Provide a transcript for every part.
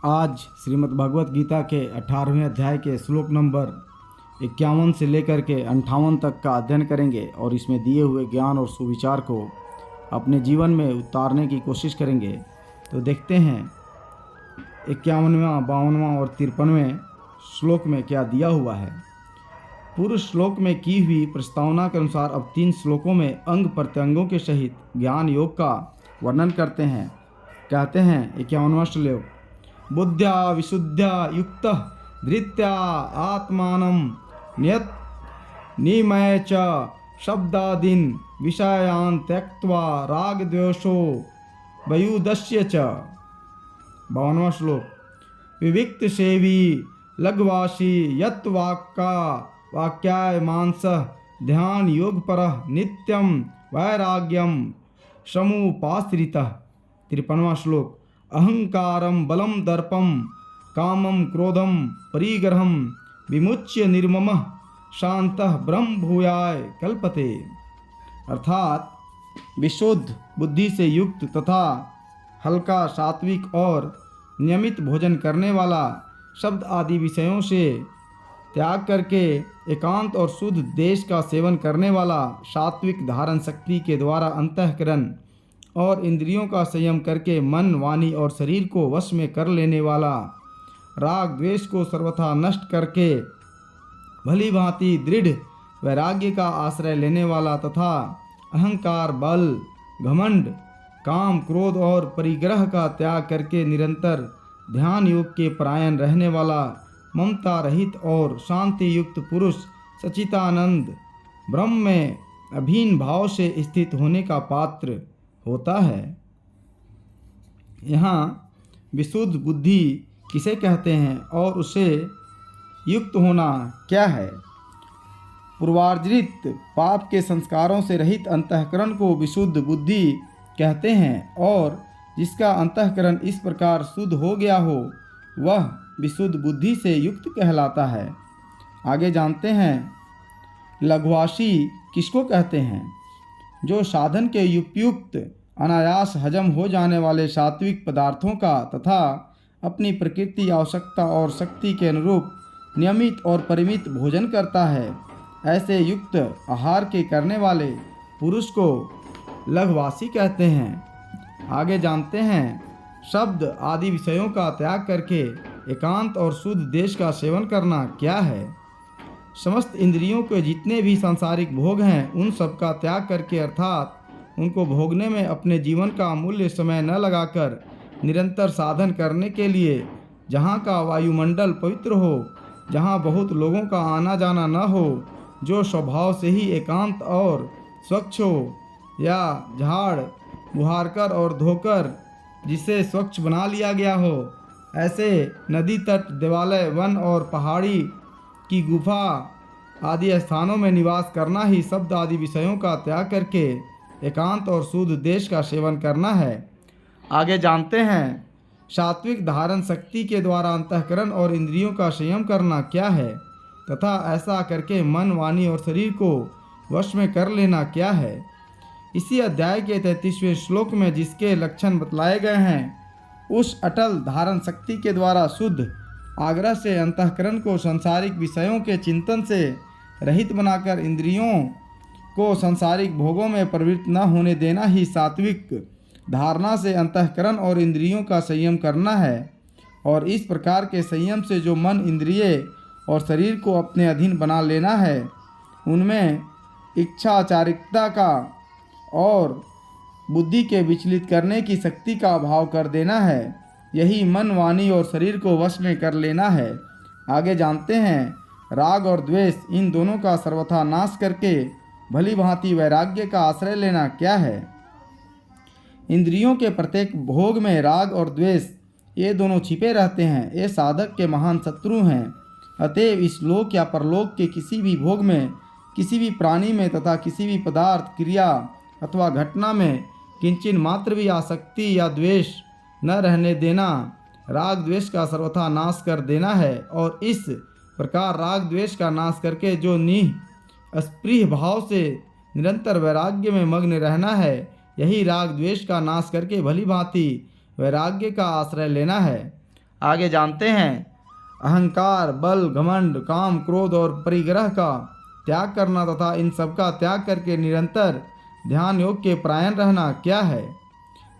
आज श्रीमद् भगवत गीता के 18वें अध्याय के श्लोक नंबर 51 से लेकर के 58 तक का अध्ययन करेंगे और इसमें दिए हुए ज्ञान और सुविचार को अपने जीवन में उतारने की कोशिश करेंगे। तो देखते हैं 51वां, 52वां और 53वें श्लोक में क्या दिया हुआ है। पूर्व श्लोक में की हुई प्रस्तावना के अनुसार अब 3 श्लोकों में अंग प्रत्यंगों के सहित ज्ञान योग का वर्णन करते हैं। कहते हैं 51वां श्लोक, बुद्ध्या विशुद्ध्या युक्तः धृत्या आत्मानं नियत निमय च शब्दादीन् विषयान् त्यक्त्वा राग द्वेषो वयुदस्य च। 52वां श्लोक, विविक्त सेवी लघ्वासी यत् वाक्याय मानसः ध्यान योग परः नित्यं वैराग्यम समुपाश्रितः। 53वां श्लोक, अहंकारं बलं दर्पं कामं क्रोधं परिग्रहं विमुच्य निर्ममः शांतः ब्रह्म भूयाय कल्पते। अर्थात विशुद्ध बुद्धि से युक्त तथा हल्का, सात्विक और नियमित भोजन करने वाला, शब्द आदि विषयों से त्याग करके एकांत और शुद्ध देश का सेवन करने वाला, सात्विक धारण शक्ति के द्वारा अंतःकरण और इंद्रियों का संयम करके मन, वाणी और शरीर को वश में कर लेने वाला, राग द्वेष को सर्वथा नष्ट करके भली भांति दृढ़ वैराग्य का आश्रय लेने वाला तथा अहंकार, बल, घमंड, काम, क्रोध और परिग्रह का त्याग करके निरंतर ध्यान योग के परायण रहने वाला, ममता रहित और शांति युक्त पुरुष सच्चिदानंद ब्रह्म में अभिन्न भाव से स्थित होने का पात्र होता है। यहाँ विशुद्ध बुद्धि किसे कहते हैं और उसे युक्त होना क्या है। पूर्वार्जित पाप के संस्कारों से रहित अंतःकरण को विशुद्ध बुद्धि कहते हैं और जिसका अंतःकरण इस प्रकार शुद्ध हो गया हो वह विशुद्ध बुद्धि से युक्त कहलाता है। आगे जानते हैं लघ्वासी किसको कहते हैं। जो साधन के उपयुक्त अनायास हजम हो जाने वाले सात्विक पदार्थों का तथा अपनी प्रकृति, आवश्यकता और शक्ति के अनुरूप नियमित और परिमित भोजन करता है, ऐसे युक्त आहार के करने वाले पुरुष को लघ्वासी कहते हैं। आगे जानते हैं शब्द आदि विषयों का त्याग करके एकांत और शुद्ध देश का सेवन करना क्या है। समस्त इंद्रियों के जितने भी सांसारिक भोग हैं उन सब का त्याग करके अर्थात उनको भोगने में अपने जीवन का अमूल्य समय न लगाकर निरंतर साधन करने के लिए जहाँ का वायुमंडल पवित्र हो, जहाँ बहुत लोगों का आना जाना न हो, जो स्वभाव से ही एकांत और स्वच्छ हो, या झाड़ बुहारकर और धोकर जिसे स्वच्छ बना लिया गया हो, ऐसे नदी तट, देवालय, वन और पहाड़ी की गुफा आदि स्थानों में निवास करना ही शब्द आदि विषयों का त्याग करके एकांत और शुद्ध देश का सेवन करना है। आगे जानते हैं सात्विक धारण शक्ति के द्वारा अंतःकरण और इंद्रियों का संयम करना क्या है तथा ऐसा करके मन, वाणी और शरीर को वश में कर लेना क्या है। इसी अध्याय के 33वें श्लोक में जिसके लक्षण बतलाए गए हैं उस अटल धारण शक्ति के द्वारा शुद्ध आग्रह से अंतःकरण को सांसारिक विषयों के चिंतन से रहित बनाकर इंद्रियों को सांसारिक भोगों में प्रवृत्त न होने देना ही सात्विक धारणा से अंतःकरण और इंद्रियों का संयम करना है। और इस प्रकार के संयम से जो मन, इंद्रिय और शरीर को अपने अधीन बना लेना है, उनमें इच्छा, चारिकता का और बुद्धि के विचलित करने की शक्ति का अभाव कर देना है, यही मन, वाणी और शरीर को वश में कर लेना है। आगे जानते हैं राग और द्वेष इन दोनों का सर्वथा नाश करके भली भांति वैराग्य का आश्रय लेना क्या है। इंद्रियों के प्रत्येक भोग में राग और द्वेष ये दोनों छिपे रहते हैं, ये साधक के महान शत्रु हैं। अतएव इस लोक या परलोक के किसी भी भोग में, किसी भी प्राणी में तथा किसी भी पदार्थ, क्रिया अथवा घटना में किंचित मात्र भी आसक्ति या द्वेष न रहने देना, राग द्वेष का सर्वथा नाश कर देना है। और इस प्रकार राग द्वेष का नाश करके जो अस्पृह भाव से निरंतर वैराग्य में मग्न रहना है, यही राग द्वेष का नाश करके भली भांति वैराग्य का आश्रय लेना है। आगे जानते हैं, अहंकार, बल, घमंड, काम, क्रोध और परिग्रह का त्याग करना तथा इन सब का त्याग करके निरंतर ध्यान योग के परायण रहना क्या है?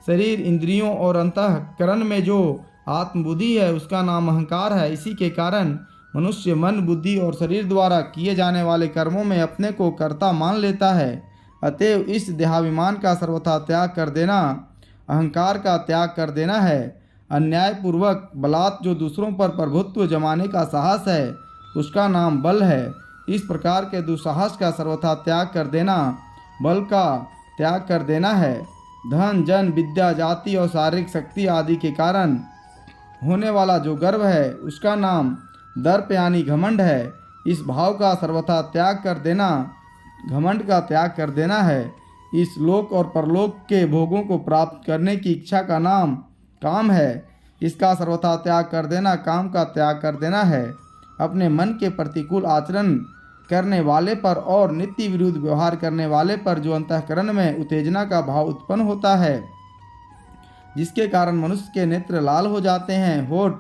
शरीर, इंद्रियों और अंतःकरण में जो आत्मबुद्धि है उसका नाम अहंकार है। इसी के कारण मनुष्य मन, बुद्धि और शरीर द्वारा किए जाने वाले कर्मों में अपने को कर्ता मान लेता है। अतएव इस देहाभिमान का सर्वथा त्याग कर देना अहंकार का त्याग कर देना है। अन्यायपूर्वक बलात् जो दूसरों पर प्रभुत्व जमाने का साहस है उसका नाम बल है। इस प्रकार के दुस्साहस का सर्वथा त्याग कर देना बल का त्याग कर देना है। धन, जन, विद्या, जाति और शारीरिक शक्ति आदि के कारण होने वाला जो गर्व है उसका नाम दर्प यानी घमंड है। इस भाव का सर्वथा त्याग कर देना घमंड का त्याग कर देना है। इस लोक और परलोक के भोगों को प्राप्त करने की इच्छा का नाम काम है। इसका सर्वथा त्याग कर देना काम का त्याग कर देना है। अपने मन के प्रतिकूल आचरण करने वाले पर और नित्य विरुद्ध व्यवहार करने वाले पर जो अंतःकरण में उत्तेजना का भाव उत्पन्न होता है, जिसके कारण मनुष्य के नेत्र लाल हो जाते हैं, होठ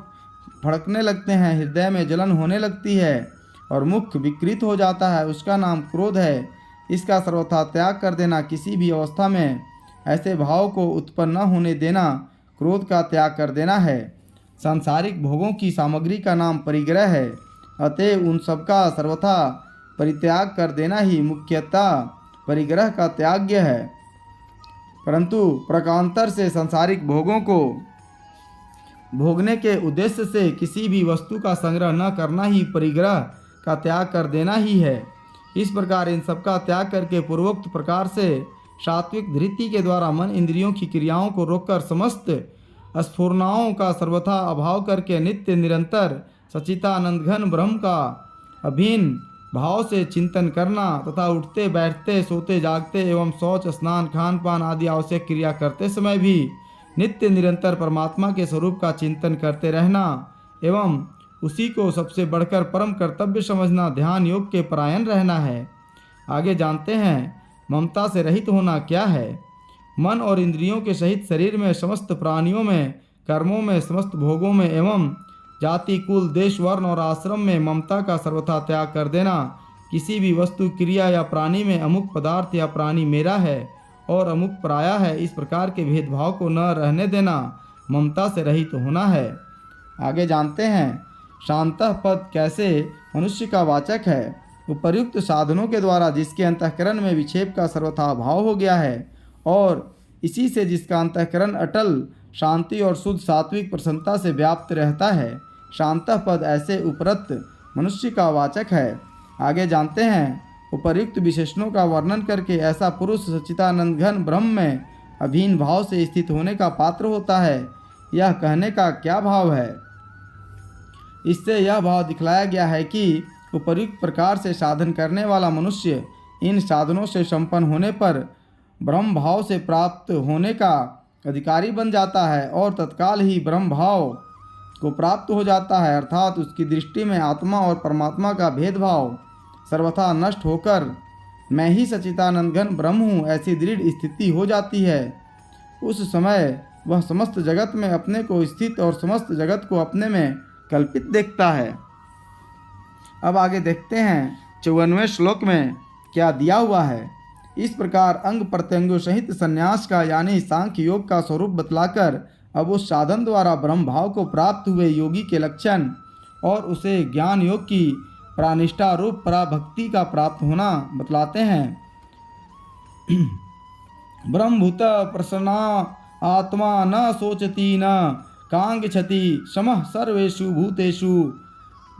फड़कने लगते हैं, हृदय में जलन होने लगती है और मुख विकृत हो जाता है, उसका नाम क्रोध है। इसका सर्वथा त्याग कर देना किसी भी अवस्था में ऐसे भाव को उत्पन्न न होने देना क्रोध का त्याग कर देना है। सांसारिक भोगों की सामग्री का नाम परिग्रह है। अतएव उन सब का सर्वथा परित्याग कर देना ही मुख्यतः परिग्रह का त्याग्य है। परंतु प्रकारांतर से सांसारिक भोगों को भोगने के उद्देश्य से किसी भी वस्तु का संग्रह न करना ही परिग्रह का त्याग कर देना ही है। इस प्रकार इन सब का त्याग करके पूर्वोक्त प्रकार से सात्विक धृति के द्वारा मन इंद्रियों की क्रियाओं को रोककर समस्त स्फुरणाओं का सर्वथा अभाव करके नित्य निरंतर सच्चिदानंद घन ब्रह्म का अभिन्न भाव से चिंतन करना तथा उठते बैठते सोते जागते एवं शौच, स्नान, खान पान आदि आवश्यक क्रिया करते समय भी नित्य निरंतर परमात्मा के स्वरूप का चिंतन करते रहना एवं उसी को सबसे बढ़कर परम कर्तव्य समझना ध्यान योग के परायण रहना है। आगे जानते हैं, ममता से रहित होना क्या है? मन और इंद्रियों के सहित शरीर में, समस्त प्राणियों में, कर्मों में, समस्त भोगों में एवं जाति, कुल, देश, वर्ण और आश्रम में ममता का सर्वथा त्याग कर देना। किसी भी वस्तु, क्रिया या प्राणी में अमुक पदार्थ या प्राणी मेरा है और अमुक पराया है, इस प्रकार के भेदभाव को न रहने देना ममता से रहित होना है। आगे जानते हैं, शांतः पद कैसे मनुष्य का वाचक है? उपर्युक्त साधनों के द्वारा जिसके अंतःकरण में विक्षेप का सर्वथा भाव हो गया है और इसी से जिसका अंतःकरण अटल शांति और शुद्ध सात्विक प्रसन्नता से व्याप्त रहता है, शांतः पद ऐसे उपरत मनुष्य का वाचक है। आगे जानते हैं, उपर्युक्त विशेषणों का वर्णन करके ऐसा पुरुष सच्चिदानंद घन ब्रह्म में अभिन्न भाव से स्थित होने का पात्र होता है। यह कहने का क्या भाव है? इससे यह भाव दिखलाया गया है कि उपर्युक्त प्रकार से साधन करने वाला मनुष्य इन साधनों से संपन्न होने पर ब्रह्म भाव से प्राप्त होने का अधिकारी बन जाता है और तत्काल ही ब्रह्म भाव को प्राप्त हो जाता है, अर्थात उसकी दृष्टि में आत्मा और परमात्मा का भेदभाव सर्वथा नष्ट होकर मैं ही सच्चिदानंद घन ब्रह्म हूँ ऐसी दृढ़ स्थिति हो जाती है। उस समय वह समस्त जगत में अपने को स्थित और समस्त जगत को अपने में कल्पित देखता है। अब आगे देखते हैं 54वें श्लोक में क्या दिया हुआ है। इस प्रकार अंग प्रत्यंगों सहित संन्यास का यानी सांख्य योग का स्वरूप बतलाकर अब उस साधन द्वारा ब्रह्म भाव को प्राप्त हुए योगी के लक्षण और उसे ज्ञान योग की प्रानिष्ठा रूप पराभक्ति का प्राप्त होना बतलाते हैं। ब्रह्मभूत प्रसन्ना आत्मा न सोचती न कांगछति समः सर्वेषु भूतेषु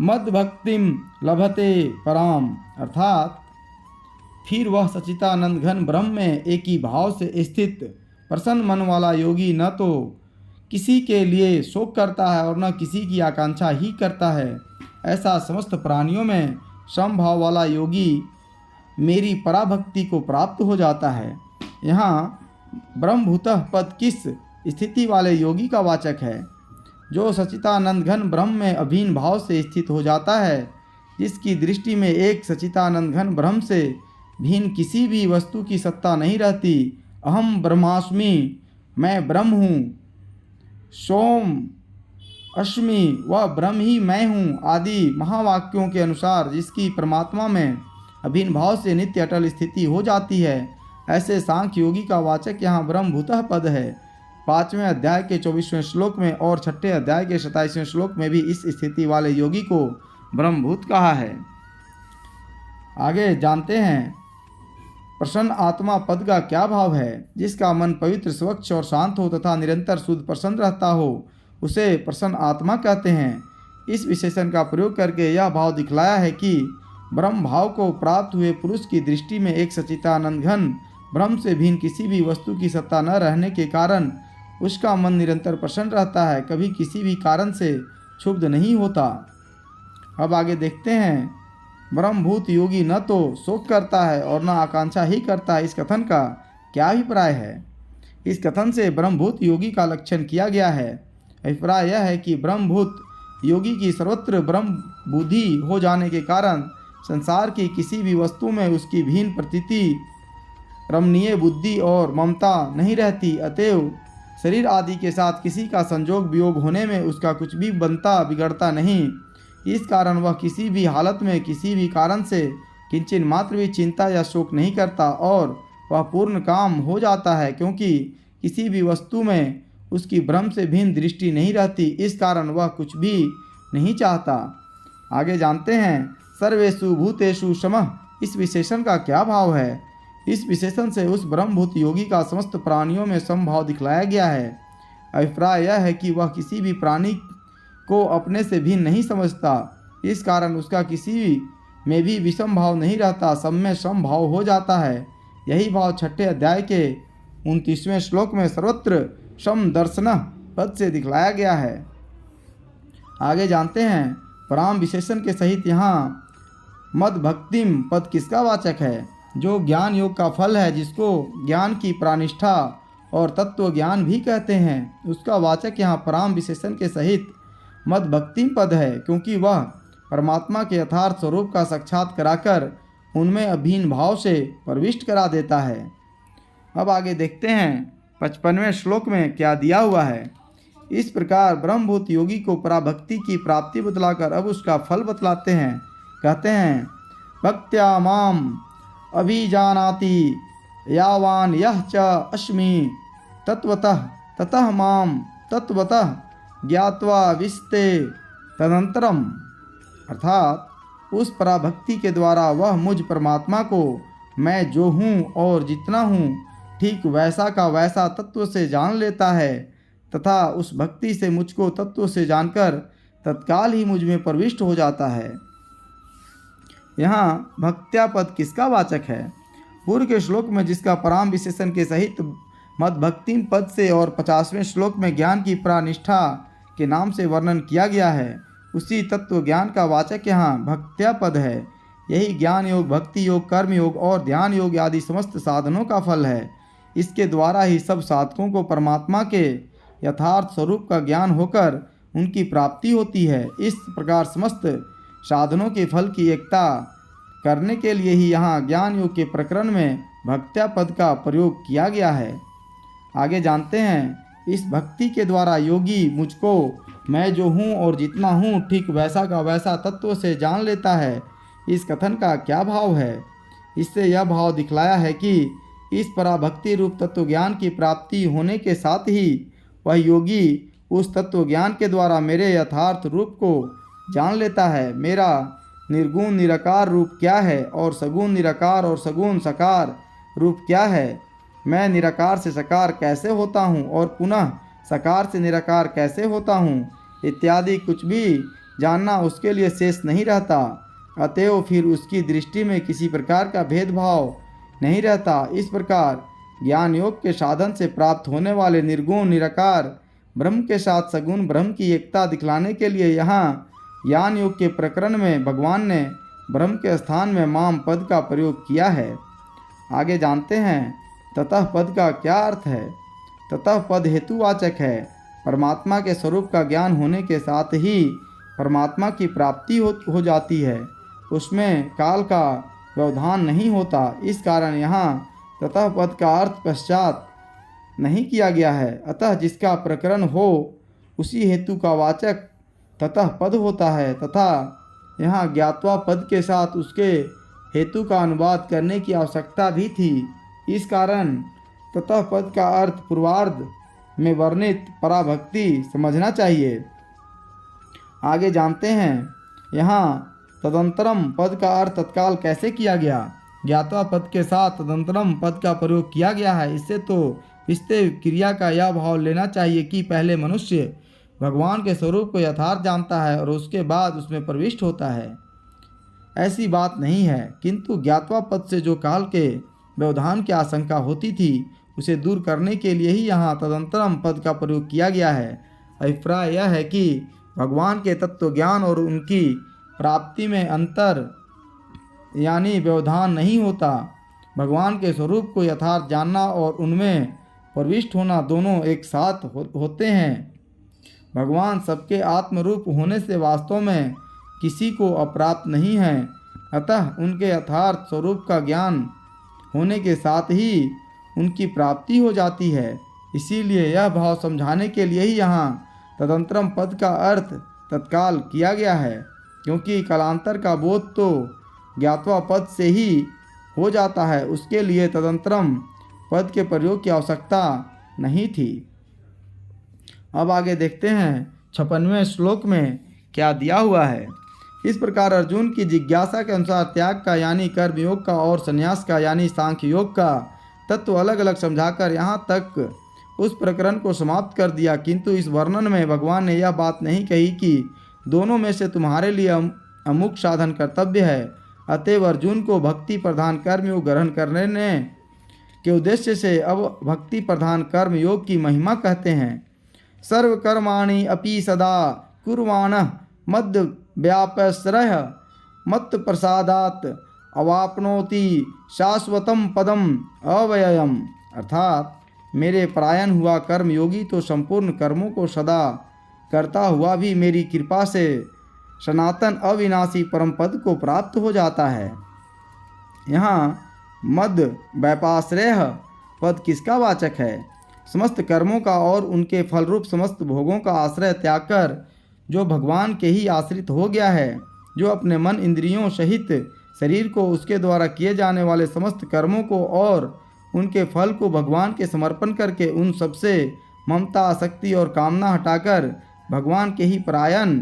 मद्भक्तिम लभते पराम, अर्थात फिर वह सच्चिदानंद घन ब्रह्म में एक ही भाव से स्थित प्रसन्न मन वाला योगी न तो किसी के लिए शोक करता है और न किसी की आकांक्षा ही करता है। ऐसा समस्त प्राणियों में समभाव वाला योगी मेरी पराभक्ति को प्राप्त हो जाता है। यहाँ ब्रह्मभूतः पद किस स्थिति वाले योगी का वाचक है? जो सच्चिदानंद घन ब्रह्म में अभिन्न भाव से स्थित हो जाता है, जिसकी दृष्टि में एक सच्चिदानंद घन ब्रह्म से भिन्न किसी भी वस्तु की सत्ता नहीं रहती। अहम ब्रह्मास्मि, मैं ब्रह्म हूँ, सोम अस्मि वह ब्रह्म ही मैं हूँ आदि महावाक्यों के अनुसार जिसकी परमात्मा में अभिन्न भाव से नित्य अटल स्थिति हो जाती है, ऐसे सांख्य योगी का वाचक यहाँ ब्रह्मभूतः पद है। 5वें अध्याय के 24वें श्लोक में और 6ठे अध्याय के 27वें श्लोक में भी इस स्थिति वाले योगी को ब्रह्मभूत कहा है। आगे जानते हैं प्रसन्न आत्मा पद का क्या भाव है। जिसका मन पवित्र, स्वच्छ और शांत हो तथा निरंतर शुद्ध प्रसन्न रहता हो, उसे प्रसन्न आत्मा कहते हैं। इस विशेषण का प्रयोग करके यह भाव दिखलाया है कि ब्रह्म भाव को प्राप्त हुए पुरुष की दृष्टि में एक सच्चिदानंद घन ब्रह्म से भिन्न किसी भी वस्तु की सत्ता न रहने के कारण उसका मन निरंतर प्रसन्न रहता है, कभी किसी भी कारण से क्षुब्ध नहीं होता। अब आगे देखते हैं ब्रह्मभूत योगी न तो शोक करता है और न आकांक्षा ही करता है। इस कथन का क्या अभिप्राय है? इस कथन से ब्रह्मभूत योगी का लक्षण किया गया है। अभिप्राय यह है कि ब्रह्मभूत योगी की सर्वत्र ब्रह्म बुद्धि हो जाने के कारण संसार की किसी भी वस्तु में उसकी भिन्न प्रतीति, रमणीय बुद्धि और ममता नहीं रहती। अतएव शरीर आदि के साथ किसी का संजोग वियोग होने में उसका कुछ भी बनता बिगड़ता नहीं। इस कारण वह किसी भी हालत में किसी भी कारण से किंचन मात्र भी चिंता या शोक नहीं करता और वह पूर्ण काम हो जाता है, क्योंकि किसी भी वस्तु में उसकी ब्रह्म से भिन्न दृष्टि नहीं रहती। इस कारण वह कुछ भी नहीं चाहता। आगे जानते हैं सर्वेषु भूतेषु समः, इस विशेषण का क्या भाव है? इस विशेषण से उस ब्रह्मभूत योगी का समस्त प्राणियों में समभाव दिखलाया गया है। अभिप्राय यह है कि वह किसी भी प्राणी को अपने से भिन्न नहीं समझता। इस कारण उसका किसी में भी विषम भाव नहीं रहता, सब में समभाव हो जाता है। यही भाव 6ठे अध्याय के 29वें श्लोक में सर्वत्र सम दर्शन पद से दिखलाया गया है। आगे जानते हैं पराम विशेषण के सहित यहाँ मद भक्तिम पद किसका वाचक है? जो ज्ञान योग का फल है, जिसको ज्ञान की प्रानिष्ठा और तत्व ज्ञान भी कहते हैं, उसका वाचक यहाँ पराम विशेषण के सहित मद भक्तिम पद है, क्योंकि वह परमात्मा के यथार्थ स्वरूप का साक्षात कराकर उनमें अभिन्न भाव से प्रविष्ट करा देता है। अब आगे देखते हैं 55वें श्लोक में क्या दिया हुआ है। इस प्रकार ब्रह्मभूत योगी को पराभक्ति की प्राप्ति बतलाकर अब उसका फल बतलाते हैं। कहते हैं भक्त्या माम अभिजानाति यावान यह च अस्मि तत्वतः ततः माम तत्वतः ज्ञात्वा विस्ते तदंतरम, अर्थात उस पराभक्ति के द्वारा वह मुझ परमात्मा को मैं जो हूँ और जितना हूँ ठीक वैसा का वैसा तत्व से जान लेता है तथा उस भक्ति से मुझको तत्व से जानकर तत्काल ही मुझ में प्रविष्ट हो जाता है। यहाँ भक्त्या पद किसका वाचक है? पूर्व के श्लोक में जिसका पराम विशेषण के सहित मद भक्तिम पद से और 50वें श्लोक में ज्ञान की प्रानिष्ठा के नाम से वर्णन किया गया है, उसी तत्व ज्ञान का वाचक यहाँ भक्त्या पद है। यही ज्ञान योग, भक्ति योग, कर्म योग और ध्यान योग आदि समस्त साधनों का फल है। इसके द्वारा ही सब साधकों को परमात्मा के यथार्थ स्वरूप का ज्ञान होकर उनकी प्राप्ति होती है। इस प्रकार समस्त साधनों के फल की एकता करने के लिए ही यहाँ ज्ञान योग के प्रकरण में भक्त्या पद का प्रयोग किया गया है। आगे जानते हैं इस भक्ति के द्वारा योगी मुझको मैं जो हूँ और जितना हूँ ठीक वैसा का वैसा तत्व से जान लेता है। इस कथन का क्या भाव है? इससे यह भाव दिखलाया है कि इस पराभक्ति रूप तत्व ज्ञान की प्राप्ति होने के साथ ही वह योगी उस तत्व ज्ञान के द्वारा मेरे यथार्थ रूप को जान लेता है। मेरा निर्गुण निराकार रूप क्या है और सगुण निराकार और सगुण साकार रूप क्या है? मैं निराकार से साकार कैसे होता हूँ और पुनः साकार से निराकार कैसे होता हूँ इत्यादि कुछ भी जानना उसके लिए शेष नहीं रहता। अतएव फिर उसकी दृष्टि में किसी प्रकार का भेदभाव नहीं रहता। इस प्रकार ज्ञान योग के साधन से प्राप्त होने वाले निर्गुण निराकार ब्रह्म के साथ सगुण ब्रह्म की एकता दिखलाने के लिए यहाँ ज्ञान योग के प्रकरण में भगवान ने ब्रह्म के स्थान में माम पद का प्रयोग किया है। आगे जानते हैं ततः पद का क्या अर्थ है। ततः पद हेतुवाचक है। परमात्मा के स्वरूप का ज्ञान होने के साथ ही परमात्मा की प्राप्ति हो जाती है, उसमें काल का व्यवधान नहीं होता। इस कारण यहाँ ततः पद का अर्थ पश्चात नहीं किया गया है। अतः जिसका प्रकरण हो उसी हेतु का वाचक ततः पद होता है, तथा यहाँ ज्ञात्वा पद के साथ उसके हेतु का अनुवाद करने की आवश्यकता भी थी। इस कारण ततः पद का अर्थ पूर्वार्ध में वर्णित पराभक्ति समझना चाहिए। आगे जानते हैं यहाँ तदंतरम पद का अर्थ तत्काल कैसे किया गया। ज्ञात्वा पद के साथ तदंतरम पद का प्रयोग किया गया है। इससे तो पिछले क्रिया का यह भाव लेना चाहिए कि पहले मनुष्य भगवान के स्वरूप को यथार्थ जानता है और उसके बाद उसमें प्रविष्ट होता है। ऐसी बात नहीं है, किंतु ज्ञात्वा पद से जो काल के व्यवधान की आशंका होती थी उसे दूर करने के लिए ही यहाँ तदंतरम पद का प्रयोग किया गया है। अभिप्राय यह है कि भगवान के तत्व ज्ञान और उनकी प्राप्ति में अंतर यानी व्यवधान नहीं होता। भगवान के स्वरूप को यथार्थ जानना और उनमें प्रविष्ट होना दोनों एक साथ होते हैं। भगवान सबके आत्मरूप होने से वास्तव में किसी को अप्राप्त नहीं है, अतः उनके यथार्थ स्वरूप का ज्ञान होने के साथ ही उनकी प्राप्ति हो जाती है। इसीलिए यह भाव समझाने के लिए ही यहाँ तदंतरम पद का अर्थ तत्काल किया गया है, क्योंकि कालांतर का बोध तो ज्ञात्वा पद से ही हो जाता है, उसके लिए तदंतरम पद के प्रयोग की आवश्यकता नहीं थी। अब आगे देखते हैं 56वें श्लोक में क्या दिया हुआ है। इस प्रकार अर्जुन की जिज्ञासा के अनुसार त्याग का यानी कर्म योग का और संन्यास का यानी सांख्य योग का तत्व अलग अलग समझाकर यहाँ तक उस प्रकरण को समाप्त कर दिया। किंतु इस वर्णन में भगवान ने यह बात नहीं कही कि दोनों में से तुम्हारे लिए अमुक साधन कर्तव्य है। अतएव अर्जुन को भक्ति प्रधान कर्म योग ग्रहण करने के उद्देश्य से अब भक्ति प्रधान कर्म योग की महिमा कहते हैं। सर्वकर्माणि अपि सदा कुर्वाणः मद् व्यापश्रय मत् प्रसादात् अवाप्नोति शाश्वतम पदम अव्ययम्। अर्थात मेरे परायण हुआ कर्मयोगी तो संपूर्ण कर्मों को सदा करता हुआ भी मेरी कृपा से सनातन अविनाशी परम पद को प्राप्त हो जाता है। यहाँ मद व्यापाश्रय पद किसका वाचक है? समस्त कर्मों का और उनके फलरूप समस्त भोगों का आश्रय त्याग कर जो भगवान के ही आश्रित हो गया है, जो अपने मन इंद्रियों सहित शरीर को उसके द्वारा किए जाने वाले समस्त कर्मों को और उनके फल को भगवान के समर्पण करके उन सबसे ममता आसक्ति और कामना हटाकर भगवान के ही परायण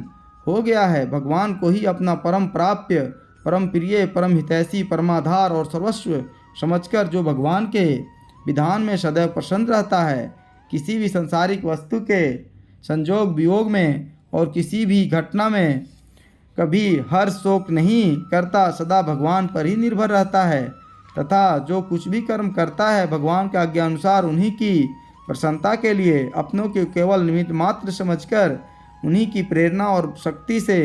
हो गया है, भगवान को ही अपना परम प्राप्य परम प्रिय परम हितैषी परमाधार और सर्वस्व समझकर जो भगवान के विधान में सदैव प्रसन्न रहता है, किसी भी संसारिक वस्तु के संजोग वियोग में और किसी भी घटना में कभी हर्ष शोक नहीं करता, सदा भगवान पर ही निर्भर रहता है, तथा जो कुछ भी कर्म करता है भगवान के आज्ञानुसार उन्हीं की प्रसन्नता के लिए अपनों के केवल निमित्त मात्र समझकर उन्हीं की प्रेरणा और शक्ति से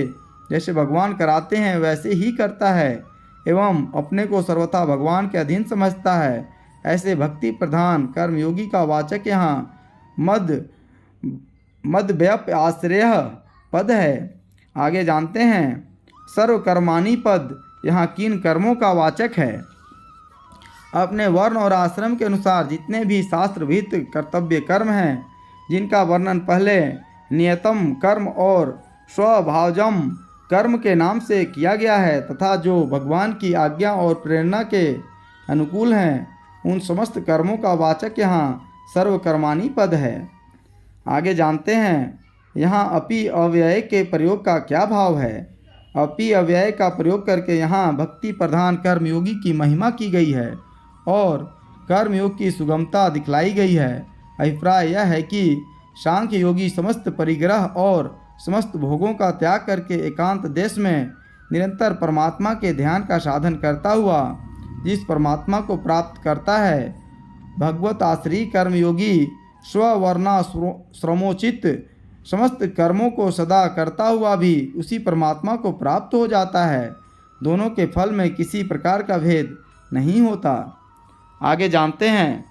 जैसे भगवान कराते हैं वैसे ही करता है एवं अपने को सर्वथा भगवान के अधीन समझता है। ऐसे भक्ति प्रधान कर्मयोगी का वाचक यहाँ मद व्याप आश्रय पद है। आगे जानते हैं सर्वकर्माणि पद यहाँ किन कर्मों का वाचक है? अपने वर्ण और आश्रम के अनुसार जितने भी शास्त्रविहित कर्तव्य कर्म हैं, जिनका वर्णन पहले नियतम कर्म और स्वभावजम कर्म के नाम से किया गया है, तथा जो भगवान की आज्ञा और प्रेरणा के अनुकूल हैं, उन समस्त कर्मों का वाचक यहाँ सर्वकर्माणि पद है। आगे जानते हैं यहाँ अपि अव्यय के प्रयोग का क्या भाव है। अपि अव्यय का प्रयोग करके यहाँ भक्ति प्रधान कर्मयोगी की महिमा की गई है और कर्मयोग की सुगमता दिखलाई गई है। अभिप्राय यह है कि सांख्य योगी समस्त परिग्रह और समस्त भोगों का त्याग करके एकांत देश में निरंतर परमात्मा के ध्यान का साधन करता हुआ जिस परमात्मा को प्राप्त करता है, भगवत आश्रयी कर्मयोगी स्ववर्णा श्रमोचित समस्त कर्मों को सदा करता हुआ भी उसी परमात्मा को प्राप्त हो जाता है। दोनों के फल में किसी प्रकार का भेद नहीं होता। आगे जानते हैं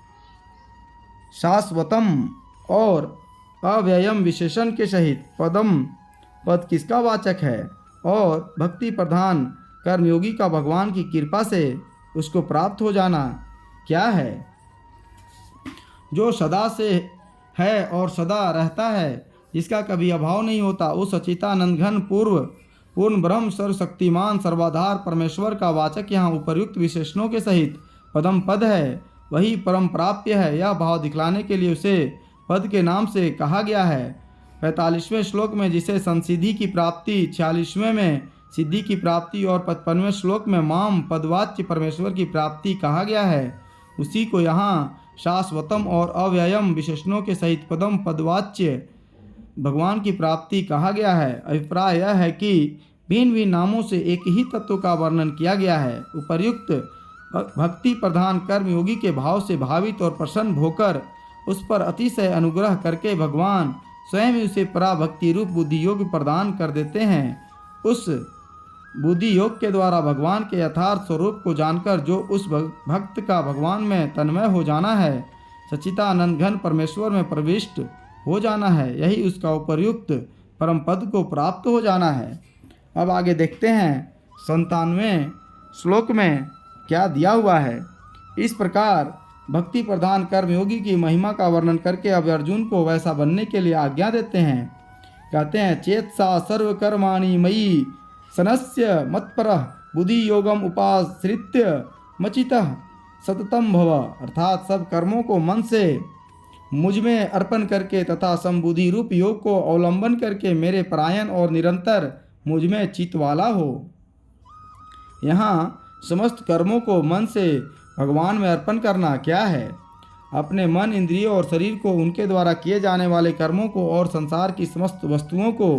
शाश्वतम और अव्ययम विशेषण के सहित पदम पद किसका वाचक है और भक्ति प्रधान कर्मयोगी का भगवान की कृपा से उसको प्राप्त हो जाना क्या है? जो सदा से है और सदा रहता है जिसका कभी अभाव नहीं होता, उस सच्चिदानंद घन पूर्ण ब्रह्म सर्वशक्तिमान सर्वाधार परमेश्वर का वाचक यहाँ उपर्युक्त विशेषणों के सहित पदम पद है, वही परम प्राप्य है। यह भाव दिखलाने के लिए उसे पद के नाम से कहा गया है। 45वें श्लोक में जिसे संसिद्धि की प्राप्ति, 46वें में सिद्धि की प्राप्ति और 55वें श्लोक में माम पदवाच्य परमेश्वर की प्राप्ति कहा गया है, उसी को यहाँ शाश्वतम और अव्ययम विशेषणों के सहित पदम पदवाच्य भगवान की प्राप्ति कहा गया है। अभिप्राय यह है कि भिन्न भिन्न नामों से एक ही तत्व का वर्णन किया गया है। उपर्युक्त भक्ति प्रधान कर्मयोगी के भाव से भावित और प्रसन्न होकर उस पर अतिशय अनुग्रह करके भगवान स्वयं ही उसे पराभक्ति रूप बुद्धि योग प्रदान कर देते हैं। उस बुद्धि योग के द्वारा भगवान के यथार्थ स्वरूप को जानकर जो उस भक्त का भगवान में तन्मय हो जाना है, सच्चिदानंद घन परमेश्वर में प्रविष्ट हो जाना है, यही उसका उपर्युक्त परम पद को प्राप्त हो जाना है। अब आगे देखते हैं 97वें श्लोक में क्या दिया हुआ है। इस प्रकार भक्ति प्रधान कर्मयोगी की महिमा का वर्णन करके अब अर्जुन को वैसा बनने के लिए आज्ञा देते हैं। कहते हैं, चेतसा सर्वकर्माणि मयि सनस्य मत्परः बुद्धि योगम उपाश्रित्य मचितः सततम भव। अर्थात सब कर्मों को मन से मुझ में अर्पण करके तथा समबुद्धि रूप योग को अवलंबन करके मेरे परायण और निरंतर मुझ में चित्त वाला हो। यहाँ समस्त कर्मों को मन से भगवान में अर्पण करना क्या है? अपने मन, इंद्रियों और शरीर को, उनके द्वारा किए जाने वाले कर्मों को और संसार की समस्त वस्तुओं को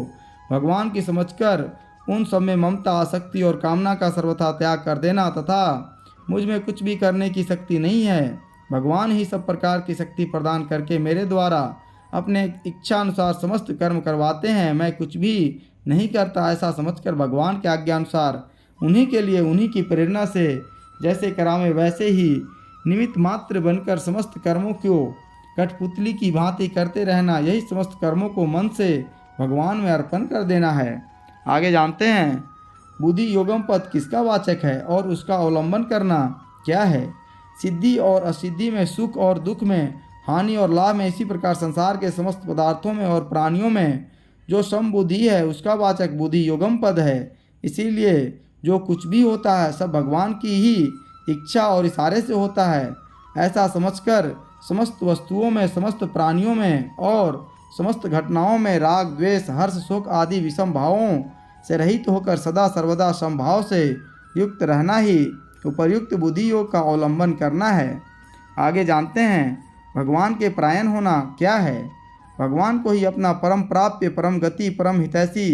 भगवान की समझकर उन सब में ममता, आसक्ति और कामना का सर्वथा त्याग कर देना तथा मुझ में कुछ भी करने की शक्ति नहीं है, भगवान ही सब प्रकार की शक्ति प्रदान करके मेरे द्वारा अपने इच्छा अनुसार समस्त कर्म करवाते हैं, मैं कुछ भी नहीं करता, ऐसा समझकर भगवान के आज्ञा अनुसार उन्हीं के लिए उन्हीं की प्रेरणा से जैसे करावे वैसे ही निमित्त मात्र बनकर समस्त कर्मों को कठपुतली की भांति करते रहना, यही समस्त कर्मों को मन से भगवान में अर्पण कर देना है। आगे जानते हैं बुद्धि योगम पद किसका वाचक है और उसका अवलंबन करना क्या है। सिद्धि और असिद्धि में, सुख और दुख में, हानि और लाभ में, इसी प्रकार संसार के समस्त पदार्थों में और प्राणियों में जो समबुद्धि है उसका वाचक बुद्धि योगम पद है। इसीलिए जो कुछ भी होता है सब भगवान की ही इच्छा और इशारे से होता है, ऐसा समझकर समस्त वस्तुओं में, समस्त प्राणियों में और समस्त घटनाओं में राग, द्वेष, हर्ष, शोक आदि विषम भावों से रहित होकर सदा सर्वदा समभाव से युक्त रहना ही उपर्युक्त बुद्धि योग का अवलंबन करना है। आगे जानते हैं भगवान के परायण होना क्या है। भगवान को ही अपना परम प्राप्य, परम गति, परम हितैषी,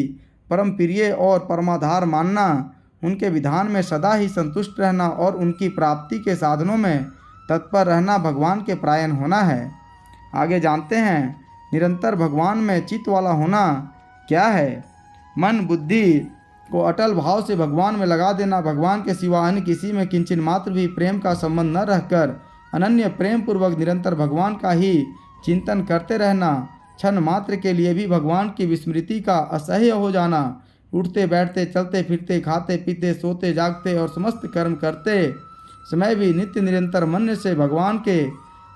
परम प्रिय और परमाधार मानना, उनके विधान में सदा ही संतुष्ट रहना और उनकी प्राप्ति के साधनों में तत्पर रहना भगवान के परायण होना है। आगे जानते हैं निरंतर भगवान में चित्त वाला होना क्या है। मन बुद्धि को अटल भाव से भगवान में लगा देना, भगवान के सिवा अन्य किसी में किंचन मात्र भी प्रेम का संबंध न रहकर अनन्य प्रेम पूर्वक निरंतर भगवान का ही चिंतन करते रहना, क्षण मात्र के लिए भी भगवान की विस्मृति का असह्य हो जाना, उठते बैठते, चलते फिरते, खाते पीते, सोते जागते और समस्त कर्म करते समय भी नित्य निरंतर मन से भगवान के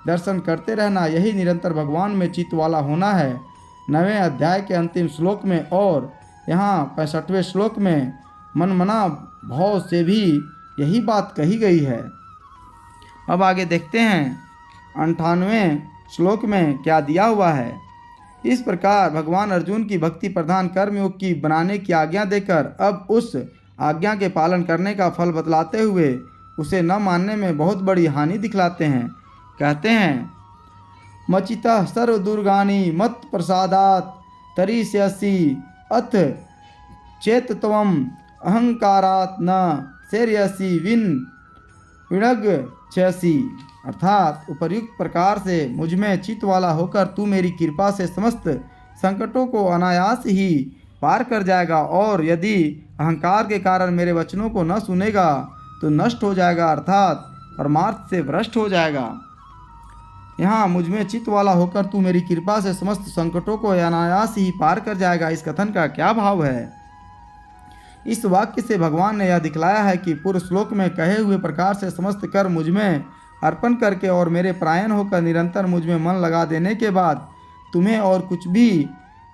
दर्शन करते रहना, यही निरंतर भगवान में चित्त वाला होना है। 9वें अध्याय के अंतिम श्लोक में और यहाँ 65वें श्लोक में मनमना भाव से भी यही बात कही गई है। अब आगे देखते हैं 98वें श्लोक में क्या दिया हुआ है। इस प्रकार भगवान अर्जुन की भक्ति प्रधान कर्मयोग की बनाने की आज्ञा देकर अब उस आज्ञा के पालन करने का फल बतलाते हुए उसे न मानने में बहुत बड़ी हानि दिखलाते हैं। कहते हैं, मचितः सर्व दुर्गानि मत प्रसादात तरिष्यसि अथ चेतत्वम अहंकारात् न शैर्यसि विनग्छसि। अर्थात उपर्युक्त प्रकार से मुझ में चित्त वाला होकर तू मेरी कृपा से समस्त संकटों को अनायास ही पार कर जाएगा और यदि अहंकार के कारण मेरे वचनों को न सुनेगा तो नष्ट हो जाएगा, अर्थात परमार्थ से भ्रष्ट हो जाएगा। यहाँ मुझ में चित्त वाला होकर तू मेरी कृपा से समस्त संकटों को अनायास ही पार कर जाएगा, इस कथन का क्या भाव है। इस वाक्य से भगवान ने यह दिखलाया है कि पूर्व श्लोक में कहे हुए प्रकार से समस्त कर्म मुझ में अर्पण करके और मेरे परायण होकर निरंतर मुझ में मन लगा देने के बाद तुम्हें और कुछ भी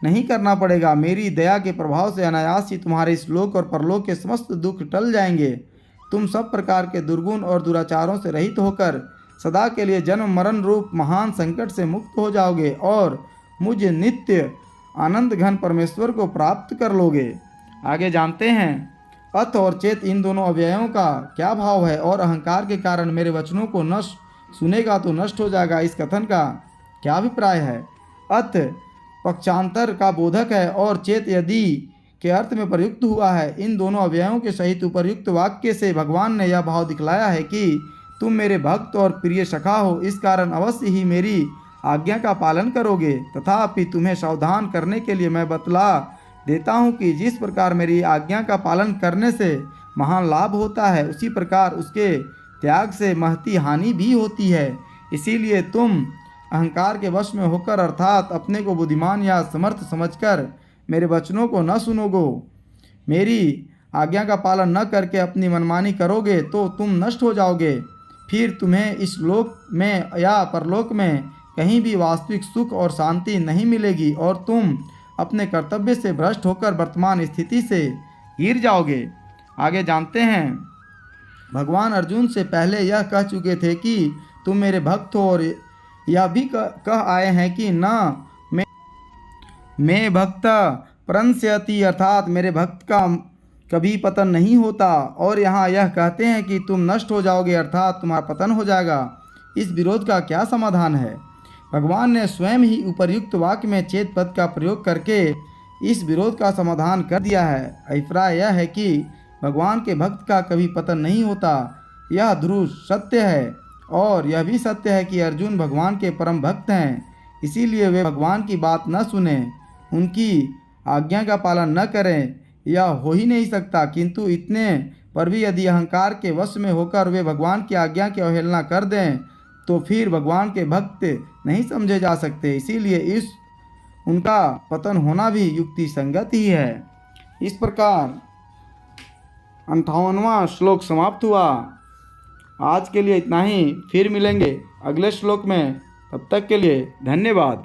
नहीं करना पड़ेगा। मेरी दया के प्रभाव से अनायास ही तुम्हारे इस लोक और परलोक के समस्त दुख टल जाएंगे। तुम सब प्रकार के दुर्गुण और दुराचारों से रहित होकर सदा के लिए जन्म मरण रूप महान संकट से मुक्त हो जाओगे और मुझ नित्य आनंद घन परमेश्वर को प्राप्त कर लोगे। आगे जानते हैं, अत और चेत इन दोनों अव्ययों का क्या भाव है और अहंकार के कारण मेरे वचनों को नष्ट सुनेगा तो नष्ट हो जाएगा, इस कथन का क्या अभिप्राय है। अत पक्षांतर का बोधक है और चेत यदि के अर्थ में प्रयुक्त हुआ है। इन दोनों अव्ययों के सहित उपर्युक्त वाक्य से भगवान ने यह भाव दिखलाया है कि तुम मेरे भक्त और प्रिय सखा हो, इस कारण अवश्य ही मेरी आज्ञा का पालन करोगे। तथापि तुम्हें सावधान करने के लिए मैं बतला देता हूँ कि जिस प्रकार मेरी आज्ञा का पालन करने से महान लाभ होता है, उसी प्रकार उसके त्याग से महती हानि भी होती है। इसीलिए तुम अहंकार के वश में होकर अर्थात अपने को बुद्धिमान या समर्थ समझकर मेरे वचनों को न सुनोगो, मेरी आज्ञा का पालन न करके अपनी मनमानी करोगे तो तुम नष्ट हो जाओगे। फिर तुम्हें इस लोक में या परलोक में कहीं भी वास्तविक सुख और शांति नहीं मिलेगी और तुम अपने कर्तव्य से भ्रष्ट होकर वर्तमान स्थिति से गिर जाओगे। आगे जानते हैं, भगवान अर्जुन से पहले यह कह चुके थे कि तुम मेरे भक्त हो और यह भी कह आए हैं कि न मैं भक्त प्रणश्यति अर्थात मेरे भक्त का कभी पतन नहीं होता। और यहाँ यह कहते हैं कि तुम नष्ट हो जाओगे अर्थात तुम्हारा पतन हो जाएगा। इस विरोध का क्या समाधान है। भगवान ने स्वयं ही उपर्युक्त वाक्य में चेत पद का प्रयोग करके इस विरोध का समाधान कर दिया है। अभिप्राय यह है कि भगवान के भक्त का कभी पतन नहीं होता, यह ध्रुव सत्य है। और यह भी सत्य है कि अर्जुन भगवान के परम भक्त हैं, इसीलिए वे भगवान की बात न सुने, उनकी आज्ञा का पालन न करें, यह हो ही नहीं सकता। किंतु इतने पर भी यदि अहंकार के वश में होकर वे भगवान की आज्ञा की अवहेलना कर दें तो फिर भगवान के भक्त नहीं समझे जा सकते। इसीलिए इस उनका पतन होना भी युक्ति संगत ही है। इस प्रकार 58वां श्लोक समाप्त हुआ। आज के लिए इतना ही, फिर मिलेंगे अगले श्लोक में। तब तक के लिए धन्यवाद।